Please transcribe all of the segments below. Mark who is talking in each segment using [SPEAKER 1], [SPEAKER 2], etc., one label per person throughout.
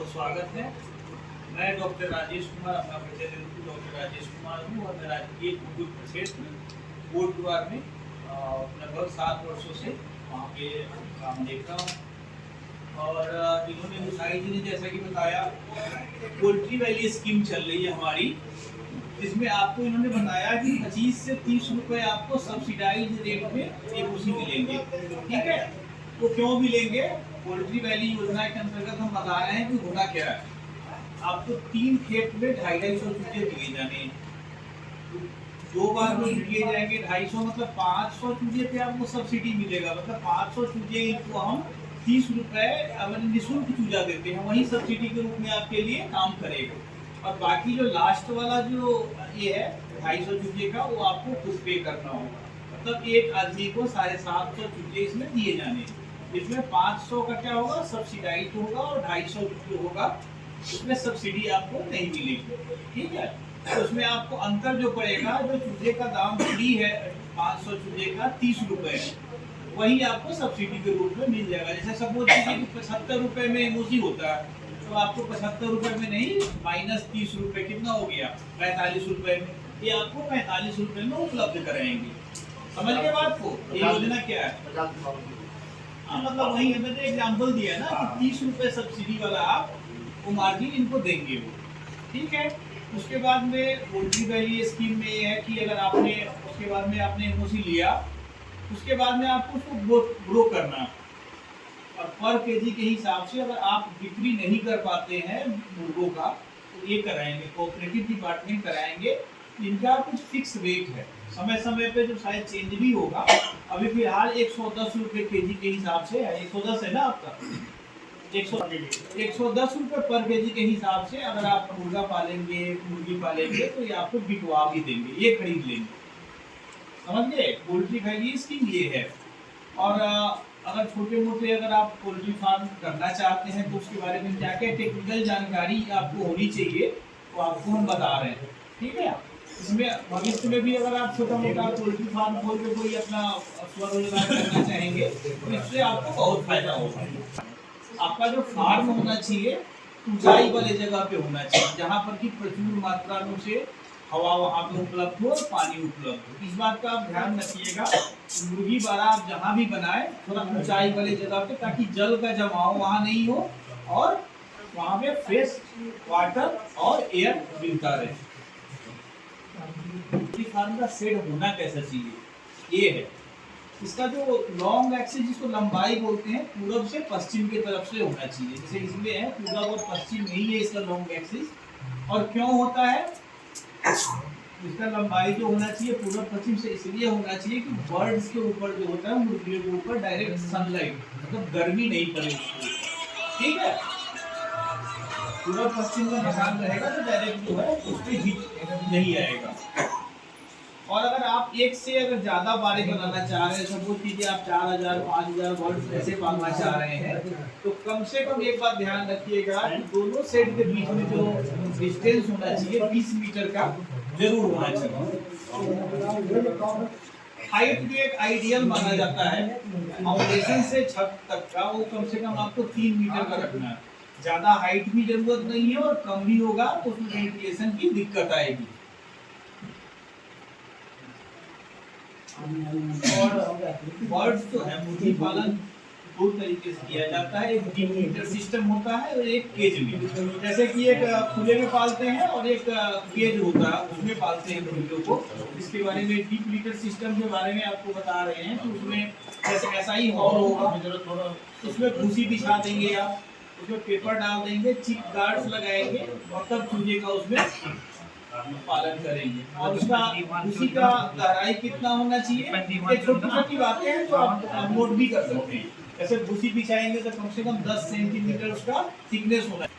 [SPEAKER 1] स्वागत है। मैं डॉक्टर राजेश कुमार, अपना परिचय दे दूँ, डॉक्टर राजेश कुमार हूँ और मैं राजकीय कुकुर क्षेत्र कोटद्वार में लगभग 7 वर्षों से वहाँ पे काम देख रहा हूँ। और इन्होंने मुसाई जी ने जैसा कि बताया, पोल्ट्री वैली स्कीम चल रही है हमारी, जिसमें आपको इन्होंने बताया कि 25 से 30 रुपए आपको सब्सिडाइज रेट में एओसी मिलेंगे। ठीक है, तो क्यों मिलेंगे? पोल्ट्री वैली योजना के अंतर्गत हम बता रहे हैं कि होना क्या है। आपको 3 खेत में 250 चूजे दिए जाने हैं। 2 बार में दिए जाएंगे 250, मतलब 500 चूजे पे आपको सब्सिडी मिलेगा। मतलब 500 चूजे को हम 30 रुपए अगर निःशुल्क चूजा देते हैं, वही सब्सिडी के रूप में आपके लिए काम करेगा। और बाकी जो लास्ट वाला जो ये है 250 चूजे का, वो आपको खुद पे करना होगा। मतलब एक आदमी को 750 चूजे इसमें दिए जाने हैं। इसमें 500 का क्या होगा, सब्सिडाइज होगा, और 250 जो होगा उसमें सब्सिडी आपको नहीं मिलेगी। ठीक है, तो उसमें आपको अंतर जो पड़ेगा, जो चूजे का दाम फ्री है 500 चूजे का 30 रुपए है, वही आपको सब्सिडी के रूप में मिल जाएगा। जैसे सपोज कीजिए कि 75 रुपए में एमओसी होता है, तो आपको 75 रुपए में नहीं, माइनस 30 रुपए कितना हो गया, 45 रुपए में। ये आपको 45 रुपए में उपलब्ध कराएंगे। समझ गए बात को? ये योजना क्या है? हाँ, मतलब वही मैंने एग्जाम्पल दिया है ना कि 30 रुपए सब्सिडी वाला आप वो मार्जिन इनको देंगे वो। ठीक है, उसके बाद में पोल्ट्री वैली स्कीम में ये है कि अगर आपने उसके बाद में आपने एमओसी लिया, उसके बाद में आपको उसको ग्रो करना, और पर केजी के हिसाब से अगर आप बिक्री नहीं कर पाते हैं मुर्गों का, तो ये कराएंगे, कोऑपरेटिव डिपार्टमेंट कराएंगे। इनका कुछ फिक्स रेट है, समय समय पे जो शायद चेंज भी होगा। अभी फिलहाल 110 रुपए केजी के हिसाब से है। 110 है ना आपका? 110 रुपए पर केजी के हिसाब से अगर आप मुर्गा पालेंगे, मुर्गी पालेंगे, तो ये आपको बिकवा भी देंगे, ये खरीद लेंगे। समझ गए? पोल्ट्री वैली स्कीम ये है। और अगर छोटे मोटे अगर आप पोल्ट्री फार्म करना चाहते हैं, तो उसके बारे में क्या क्या टेक्निकल जानकारी आपको होनी चाहिए, तो आपको हम बता रहे हैं। ठीक है, इसमें भविष्य में भी अगर आप छोटा मोटा पोल्ट्री फार्म खोल के कोई अपना स्वरोजगार करना चाहेंगे, तो इससे आपको बहुत फायदा होगा। आपका जो फार्म होना चाहिए ऊंचाई वाले जगह पे होना चाहिए, जहाँ पर कि प्रचुर मात्रा में से हवा वहाँ पे उपलब्ध हो और पानी उपलब्ध हो। इस बात का आप ध्यान रखिएगा। मुर्गी बाड़ा आप जहाँ भी बनाए, थोड़ा ऊंचाई वाले जगह पे, ताकि जल का जमाव वहाँ नहीं हो और वहाँ पे फ्रेश वाटर और एयर मिलता रहे। फार्म का शेड होना कैसा चाहिए, ये है इसका जो लॉन्ग एक्सिस, जिसको लंबाई बोलते हैं, पूरब से पश्चिम की तरफ से होना चाहिए। जैसे इसमें है पूरब और पश्चिम, यही है इसका लॉन्ग एक्सिस। और क्यों होता है इसका लंबाई जो होना चाहिए पूरब पश्चिम से, इसलिए होना चाहिए कि बर्ड्स के ऊपर जो होता है, मुर्गियों के ऊपर डायरेक्ट सनलाइट, मतलब गर्मी नहीं पड़े उसको। ठीक है, पूरब पश्चिम का निशान रहेगा तो डायरेक्ट जो है उस पर हीट नहीं आएगा। और अगर आप एक से अगर ज्यादा बाड़े बनाना चाह रहे हैं, सपोज कीजिए आप 4000 5000 बर्ड्स ऐसे पालना चाह रहे हैं, तो कम से कम एक बात ध्यान रखिएगा कि दोनों सेट के बीच में जो डिस्टेंस होना चाहिए 20 मीटर का जरूर होना चाहिए। हाइट भी एक आइडियल माना जाता है, फाउंडेशन से छत तक का वो कम से कम आपको 3 मीटर का रखना है। ज्यादा हाइट भी जरूरत नहीं है और कम भी होगा तो उसमें वेंटिलेशन की दिक्कत आएगी। और बर्ड्स जो है, मुर्गी पालन 2 तरीके से किया जाता है। एक डीप लीटर सिस्टम होता है और एक केज में। जैसे कि एक खुले में पालते हैं और एक केज होता है, उसमें पालते हैं मुर्गियों को। इसके बारे में डीप लीटर सिस्टम के बारे में आपको बता रहे हैं। तो उसमें जैसे ऐसा ही हॉल होगा, उसमें भूसी बिछा देंगे आप, उसमें पेपर डाल देंगे, चिक गार्ड्स लगाएंगे, और तब चूजे का उसमें पालन करेंगे। और उसका उसी का गहराई कितना होना चाहिए, ये छोटी छोटी बातें हैं जो आप नोट भी कर सकते हैं। जैसे भूसी बिछाएंगे तो कम से कम 10 सेंटीमीटर उसका थिकनेस होना है।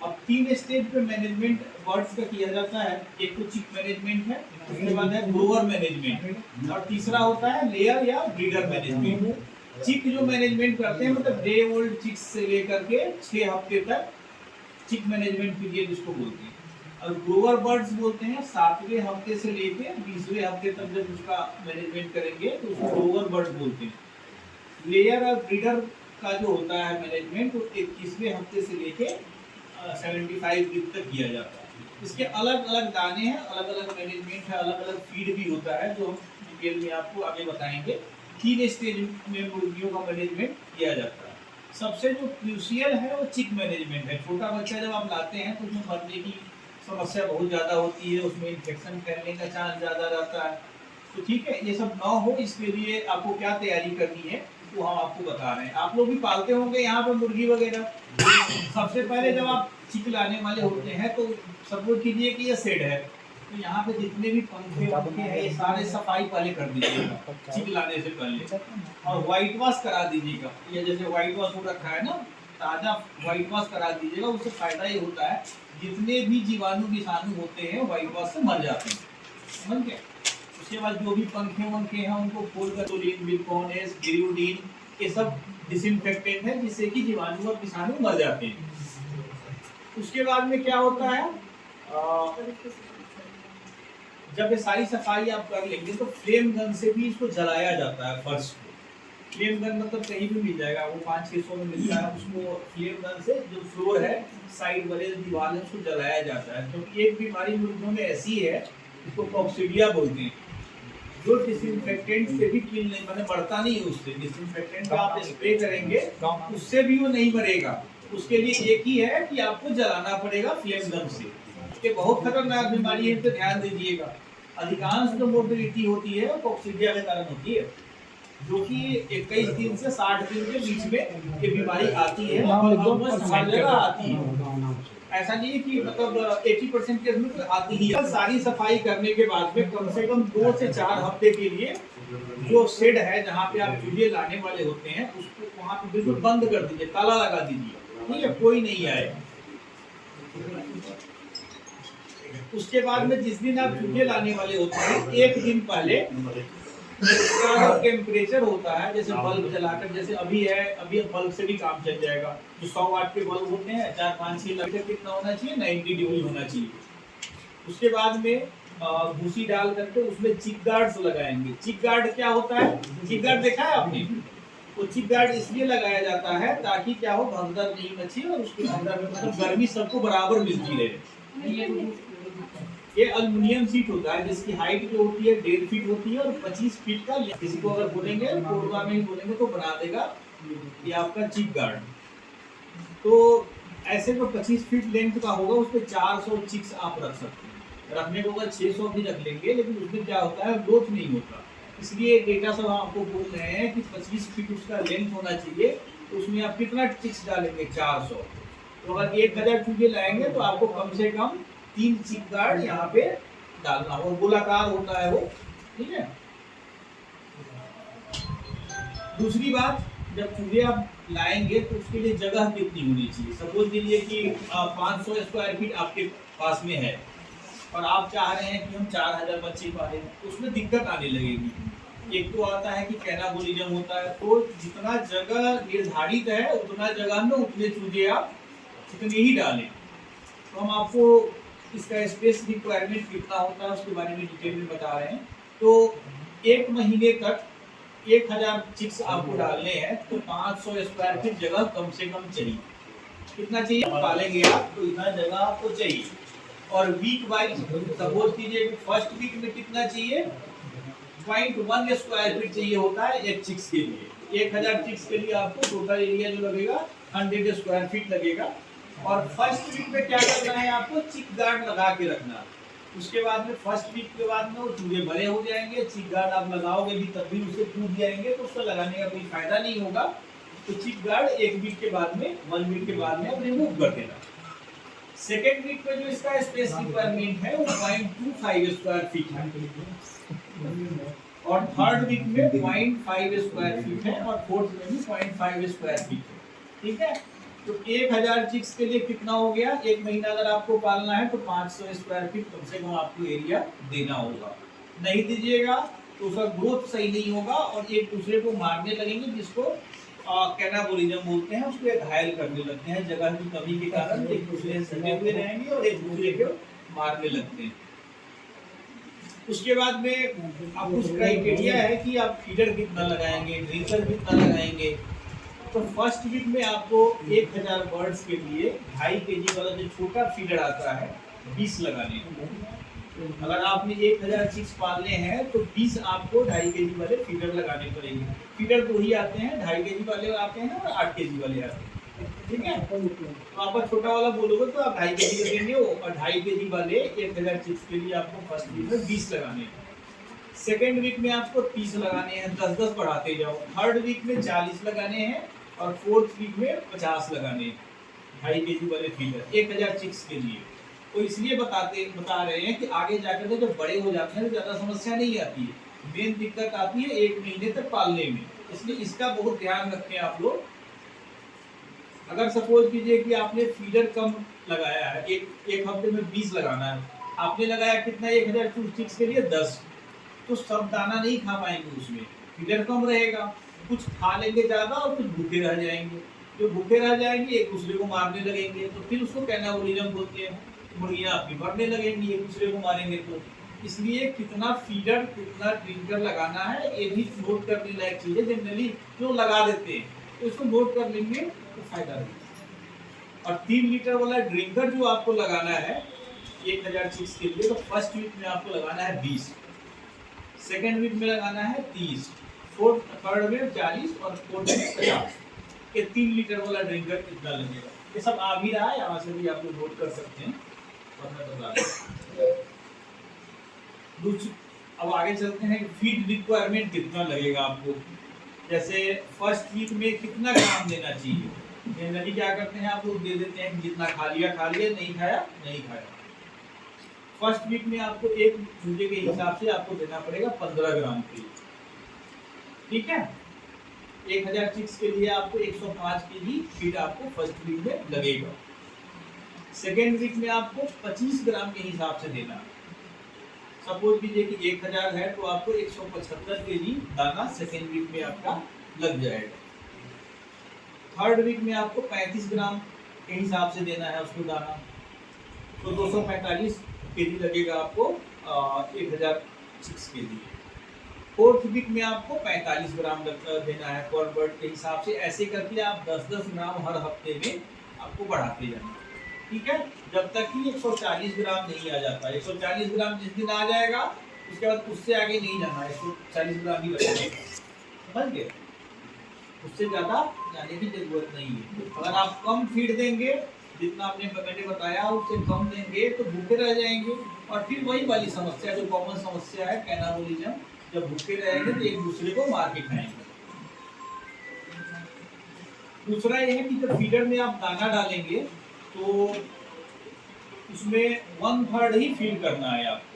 [SPEAKER 1] अब 3 स्टेज पे मैनेजमेंट बर्ड्स का किया जाता है। एक तो चिक मैनेजमेंट है, उसके बाद है ग्रोवर मैनेजमेंट, और तीसरा होता है लेयर या ब्रीडर मैनेजमेंट। चिक जो मैनेजमेंट करते हैं, मतलब डे ओल्ड चिक्स से लेकर के 6 हफ्ते तक चिक मैनेजमेंट पीरियड इसको बोलते हैं। और ग्रोवर बर्ड्स बोलते हैं 7वें हफ्ते से लेके 20वें हफ्ते तक जब उसका मैनेजमेंट करेंगे तो उसको ग्रोवर बर्ड बोलते हैं। लेयर और ब्रीडर का जो होता है मैनेजमेंट वो 21वें हफ्ते से लेके 75 वीक तक किया जाता है। इसके अलग अलग दाने हैं, अलग अलग मैनेजमेंट है, अलग अलग फीड भी होता है जो हम डिटेल में आपको आगे बताएंगे। 3 स्टेज में मुर्गियों का मैनेजमेंट किया जाता है। सबसे जो क्रूशियल है वो चिक मैनेजमेंट है। छोटा बच्चा जब आप लाते हैं तो उसमें मरने की समस्या बहुत ज़्यादा होती है, उसमें इन्फेक्शन फैलने का चांस ज़्यादा रहता है। तो ठीक है, ये सब ना हो इसके लिए आपको क्या तैयारी करनी है वो हम आपको बता रहे हैं। आप लोग भी पालते होंगे यहाँ पे मुर्गी वगैरह। सबसे पहले जब आप चिक लाने वाले होते हैं तो सपोज कीजिए कि ये शेड है, तो यहाँ पे जितने भी पंखे हैं ये सारे सफाई पहले कर दीजिएगा चिक लाने से पहले, और व्हाइट वॉश करा दीजिएगा। ये जैसे व्हाइट वॉश हो रखा है ना, ताज़ा व्हाइट वॉश करा दीजिएगा। उससे फायदा ये होता है जितने भी जीवाणु विषाणु होते हैं व्हाइट वॉश से मर जाते हैं, समझ गए। उसके बाद जो भी पंखे वंखे हैं उनको खोल कर क्लोरीन, बिल्कोनेस, गिरियोडीन, ये सब डिसइंफेक्टेंट है जिससे कि जीवाणु और विषाणु मर जाते हैं। उसके बाद में क्या होता है, जब ये सारी सफाई आप कर लेंगे तो फ्लेम गन से भी इसको जलाया जाता है फर्श को। फ्लेम गन मतलब कहीं भी मिल जाएगा, वो 500-600 में मिलता है। उसको फ्लेम गन से जो फ्लोर है, साइड वाले दीवार है, उसको जलाया जाता है। क्योंकि एक बीमारी मुर्गियों में ऐसी है इसको कॉक्सीडिया बोलते हैं, जो डिसइंफेक्टेंट से भी किल नहीं, मतलब बढ़ता नहीं है उससे। डिसइंफेक्टेंट का आप स्प्रे करेंगे उससे भी वो नहीं मरेगा। उसके लिए एक ही है कि आपको जलाना पड़ेगा फ्लेम गन से। ये बहुत खतरनाक बीमारी है, इस पर ध्यान दीजिएगा। अधिकांश जो मोर्टेलिटी होती है वो कॉक्सीडिया के कारण होती है, जो कि 21 दिन से 60 दिन के बीच में ये बीमारी आती है और हर जगह आती है। ऐसा नहीं है कि मतलब 80% केस में तो आती ही है। सारी सफाई करने के बाद में कम से कम 2 से 4 हफ्ते के लिए जो शेड है जहाँ पे आप चूजे लाने वाले होते हैं उसको वहाँ पे बिल्कुल बंद कर दीजिए, ताला लगा दीजिए, ठीक है, कोई नहीं आए। उसके बाद में जिस दिन आप चूजे लाने वाले होते हैं एक दिन पहले उसका टेम्परेचर होता है, जैसे बल्ब जलाकर, जैसे अभी है, अभी बल्ब से भी काम चल जाएगा। जो 100 वाट के बल्ब होते हैं 4-5-6 लीटर कितना होना चाहिए, 90 डिग्री होना चाहिए। उसके बाद में भूसी डाल करके उसमें चिक गार्ड्स लगाएंगे। चिक गार्ड क्या होता है, चिक गार्ड देखा है आपने? वो चिक गार्ड इसलिए लगाया जाता है ताकि क्या हो, भगदड़ नहीं मचे और उसके अंदर में मतलब गर्मी सबको बराबर मिलती रहे। ये एल्युमिनियम सीट होता है जिसकी हाइट जो होती है 1.5 फीट होती है और 25 फीट का। किसी को अगर बोलेंगे कोरबा में ही बोलेंगे तो बना देगा ये आपका चिक गार्ड। तो ऐसे जो 25 फीट लेंथ का होगा उस पर 400 चिक्स आप रख सकते हैं। रखने को अगर 600 भी रख लेंगे, लेकिन उसमें क्या होता है ग्रोथ नहीं होता। इसलिए डेटा सब आपको बोल रहे हैं कि 25 फीट उसका लेंथ होना चाहिए। तो उसमें आप कितना चिक्स डालेंगे, 400। तो अगर 1000 चूजे लाएंगे तो आपको कम से कम 3 चिक गार्ड यहाँ पे डालना होगा। गोलाकार होता है वो, ठीक है। दूसरी बात, जब चूजे आप लाएंगे तो उसके लिए जगह कितनी होनी चाहिए। सपोज कीजिए कि 500 स्क्वायर फीट आपके पास में है और आप चाह रहे हैं कि हम 4000 बच्चे पालें, तो उसमें दिक्कत आने लगेगी। एक तो आता है कि कैनाबोलिज्म होता है, तो जितना जगह निर्धारित है उतना जगह में उतने चूजे आप उतने ही डालें। तो हम आपको इसका स्पेस रिक्वायरमेंट कितना होता है उसके बारे में डिटेल में बता रहे हैं। तो 1 महीने तक 1000 चिक्स आपको डालने हैं तो 500 स्क्वायर फीट जगह कम से कम चाहिए। कितना चाहिए पालेंगे आप तो इतना जगह आपको चाहिए। और वीक वाइज सपोज कीजिए कि फर्स्ट वीक में कितना चाहिए, 0.1 स्क्वायर फीट चाहिए होता है एक चिक्स के लिए। 1000 चिक्स के लिए आपको टोटल एरिया जो लगेगा 100 स्क्वायर फीट लगेगा। और फर्स्ट वीक में क्या करना है, आपको चिक गार्ड लगा के रखना। उसके बाद में फर्स्ट वीक के बाद में वो चूजे बड़े हो जाएंगे, चिक गार्ड आप लगाओगे भी तब भी उसे टूट जाएंगे, तो उसको लगाने का कोई फायदा नहीं होगा। तो चिक गार्ड 1 वीक के बाद में, 1 वीक के बाद में आप रिमूव कर देना। सेकेंड वीक में जो इसका स्पेस रिक्वायरमेंट है वो 0.25 स्क्वायर फीट है और थर्ड वीक में 0.5 स्क्वायर फीट है और फोर्थ में भी 0.5 स्क्वायर फीट है, ठीक है। तो 1000 चिक्स के लिए कितना हो गया, 1 महीना अगर आपको पालना है तो 500 स्क्वायर फीट कम से कम आपको एरिया देना होगा। नहीं दीजिएगा तो उसका ग्रोथ सही नहीं होगा और एक दूसरे को मारने लगेंगे, जिसको कैनाबोलिज्म बोलते हैं। उसको घायल करने लगते हैं, जगह की कमी के कारण एक दूसरे से लगे हुए रहेंगे और एक दूसरे को मारने लगते हैं। उसके बाद में आप कुछ क्राइटेरिया है कि आप फीडर कितना लगाएंगे, ड्रिंकर कितना लगाएंगे। तो फर्स्ट वीक में आपको 1000 बर्ड्स के लिए 2.5 kg वाला जो छोटा फीडर आता है 20 लगाने हैं। अगर आपने 1000 चिक्स पालने हैं तो 20 आपको 2.5 kg वाले फीडर लगाने पड़ेंगे। फीडर तो ही आते हैं, 2.5 kg वाले आते हैं और 8 kg वाले आते हैं, ठीक है। तो आपका छोटा वाला बोलोगे तो आप 2.5 kg का देंगे और 2.5 kg वाले 1000 चिक्स के लिए आपको फर्स्ट वीक में 20 लगाने हैं। सेकेंड वीक में आपको 30 लगाने हैं, 10-10 बढ़ाते जाओ। थर्ड वीक में 40 लगाने हैं और फोर्थ वीक में 50 लगाने हैं 2.5 kg वाले फीडर 1000 चिक्स के लिए। तो इसलिए बता रहे हैं कि आगे जाकर के जब बड़े हो जाते हैं तो ज़्यादा समस्या नहीं आती है, मेन दिक्कत आती है 1 महीने तक पालने में। इसलिए इसका बहुत ध्यान रखें आप लोग। अगर सपोज कीजिए कि आपने फीडर कम लगाया है, एक हफ्ते में 20 लगाना है, आपने लगाया कितना 1000 चिक्स के लिए 10, तो सब दाना नहीं खा पाएंगे, उसमें फीडर कम रहेगा, कुछ खा लेंगे ज़्यादा और कुछ भूखे रह जाएंगे। जो भूखे रह जाएंगे एक दूसरे को मारने लगेंगे, तो फिर उसको कैनाबोलिज्म बोलते हैं। मुर्गियाँ आपकी बढ़ने लगेंगी, एक दूसरे को मारेंगे। तो इसलिए कितना फीडर कितना ड्रिंकर लगाना है ये भी नोट करने लायक चीज़ है। जनरली जो लगा देते हैं तो इसको नोट कर लेंगे तो फायदा रहेगा। और 3 लीटर वाला ड्रिंकर जो आपको लगाना है 1000 चिक्स के लिए, तो फर्स्ट वीक में आपको लगाना है 20, सेकेंड वीक में लगाना है 30, थर्ड में 40 और फोर्थ में 50। ये 3 लीटर वाला ड्रिंकर कितना लगेगा, ये सब आ भी रहा है, यहाँ से भी आप लोग नोट कर सकते हैं। और मैं बता अब आगे चलते हैं, फीड रिक्वायरमेंट कितना लगेगा आपको। जैसे फर्स्ट वीक में कितना ग्राम देना चाहिए, जनरली क्या करते हैं आप लोग दे देते हैं, जितना खा लिया, नहीं खाया नहीं खाया। फर्स्ट वीक में आपको एक चूजे के हिसाब से आपको देना पड़ेगा 15 ग्राम फीड, ठीक है। 1000 चिक्स के लिए आपको 105 kg फीड आपको फर्स्ट वीक में लगेगा। सेकेंड वीक में आपको 25 ग्राम के हिसाब से देना है। सपोज कीजिए कि 1000 है तो आपको 175 kg दाना सेकेंड वीक में आपका लग जाएगा। थर्ड वीक में आपको 35 ग्राम के हिसाब से देना है उसको दाना, तो 245 kg लगेगा आपको 1000 चिक्स के लिए। फोर्थ वीक में आपको 45 ग्राम देना है पर बर्ड के हिसाब से। ऐसे करके आप 10-10 ग्राम हर हफ्ते में आपको बढ़ाते जाना, ठीक है, जब तक कि 140 ग्राम नहीं आ जाता। 140 ग्राम जिस दिन आ जाएगा उसके बाद उससे आगे नहीं जाना, 140 ग्राम ही रखेंगे, समझ गए, उससे ज़्यादा जाने की जरूरत नहीं है। अगर आप कम फीड देंगे, जितना आपने मैंने बताया उससे कम देंगे तो भूखे रह जाएंगे, और फिर वही वाली समस्या जो कॉमन समस्या है कैनाबोलिज्म, जब भूखे रहेंगे तो एक दूसरे को मार के खाएंगे। दूसरा यह है कि जब फीडर में आप दाना डालेंगे तो उसमें 1/3 ही फीड करना है आपको,